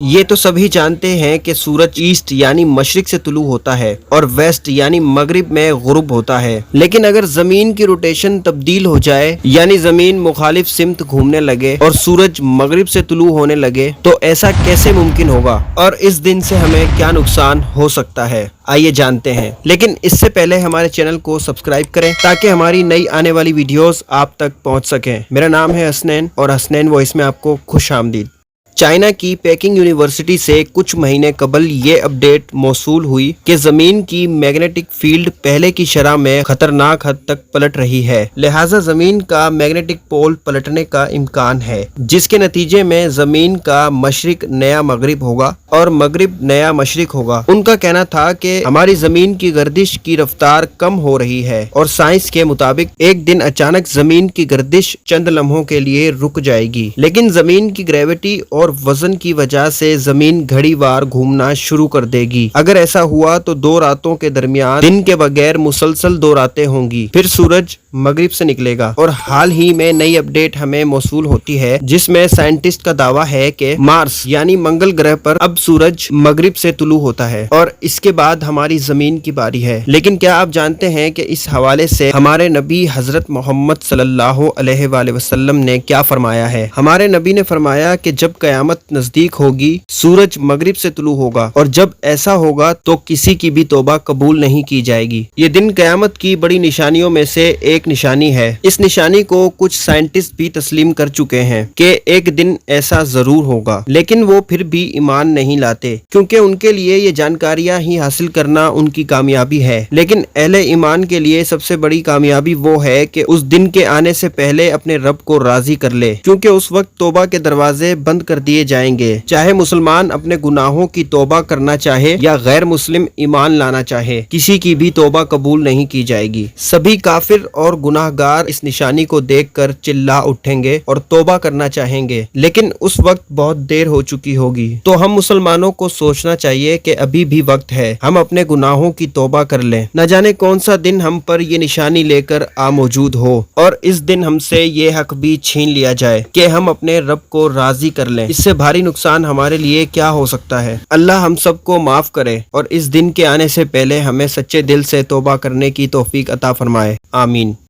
یہ تو سبھی جانتے ہیں کہ سورج ایسٹ یعنی مشرق سے طلوع ہوتا ہے اور ویسٹ یعنی مغرب میں غروب ہوتا ہے، لیکن اگر زمین کی روٹیشن تبدیل ہو جائے یعنی زمین مخالف سمت گھومنے لگے اور سورج مغرب سے طلوع ہونے لگے تو ایسا کیسے ممکن ہوگا اور اس دن سے ہمیں کیا نقصان ہو سکتا ہے، آئیے جانتے ہیں۔ لیکن اس سے پہلے ہمارے چینل کو سبسکرائب کریں تاکہ ہماری نئی آنے والی ویڈیوز آپ تک پہنچ سکیں۔ میرا نام ہے حسنین اور حسنین وائس میں آپ کو خوش آمدید۔ چائنا کی پیکنگ یونیورسٹی سے کچھ مہینے قبل یہ اپڈیٹ موصول ہوئی کہ زمین کی میگنیٹک فیلڈ پہلے کی شرح میں خطرناک حد تک پلٹ رہی ہے، لہٰذا زمین کا میگنیٹک پول پلٹنے کا امکان ہے، جس کے نتیجے میں زمین کا مشرق نیا مغرب ہوگا اور مغرب نیا مشرق ہوگا۔ ان کا کہنا تھا کہ ہماری زمین کی گردش کی رفتار کم ہو رہی ہے اور سائنس کے مطابق ایک دن اچانک زمین کی گردش چند لمحوں کے لیے رک جائے گی، لیکن زمین کی گریوٹی اور وزن کی وجہ سے زمین گھڑی وار گھومنا شروع کر دے گی۔ اگر ایسا ہوا تو 2 راتوں کے درمیان دن کے بغیر مسلسل 2 راتیں ہوں گی، پھر سورج مغرب سے نکلے گا۔ اور حال ہی میں نئی اپڈیٹ ہمیں موصول ہوتی ہے جس میں سائنٹسٹ کا دعویٰ ہے کہ مارس یعنی منگل گرہ پر اب سورج مغرب سے طلوع ہوتا ہے اور اس کے بعد ہماری زمین کی باری ہے۔ لیکن کیا آپ جانتے ہیں کہ اس حوالے سے ہمارے نبی حضرت محمد صلی اللہ علیہ وآلہ وسلم نے کیا فرمایا ہے؟ ہمارے نبی نے فرمایا کہ جب قیامت نزدیک ہوگی سورج مغرب سے طلوع ہوگا اور جب ایسا ہوگا تو کسی کی بھی توبہ قبول نہیں کی جائے گی۔ یہ دن قیامت کی بڑی نشانیوں میں سے ایک نشانی ہے۔ اس نشانی کو کچھ سائنٹسٹ بھی تسلیم کر چکے ہیں کہ ایک دن ایسا ضرور ہوگا، لیکن وہ پھر بھی ایمان نہیں لاتے کیونکہ ان کے لیے یہ جانکاریاں ہی حاصل کرنا ان کی کامیابی ہے۔ لیکن اہل ایمان کے لیے سب سے بڑی کامیابی وہ ہے کہ اس دن کے آنے سے پہلے اپنے رب کو راضی کر لے، کیونکہ اس وقت توبہ کے دروازے بند کر دیے جائیں گے، چاہے مسلمان اپنے گناہوں کی توبہ کرنا چاہے یا غیر مسلم ایمان لانا چاہے، کسی کی بھی توبہ قبول نہیں کی جائے گی۔ سبھی کافر اور گناہ گار اس نشانی کو دیکھ کر چلا اٹھیں گے اور توبہ کرنا چاہیں گے، لیکن اس وقت بہت دیر ہو چکی ہوگی۔ تو ہم مسلمانوں کو سوچنا چاہیے کہ ابھی بھی وقت ہے، ہم اپنے گناہوں کی توبہ کر لیں۔ نہ جانے کون سا دن ہم پر یہ نشانی لے کر موجود ہو اور اس دن ہم سے یہ حق بھی چھین لیا جائے کہ ہم اپنے رب کو راضی کر لیں۔ اس سے بھاری نقصان ہمارے لیے کیا ہو سکتا ہے؟ اللہ ہم سب کو معاف کرے اور اس دن کے آنے سے پہلے ہمیں سچے دل سے توبہ کرنے کی توفیق عطا فرمائے، آمین۔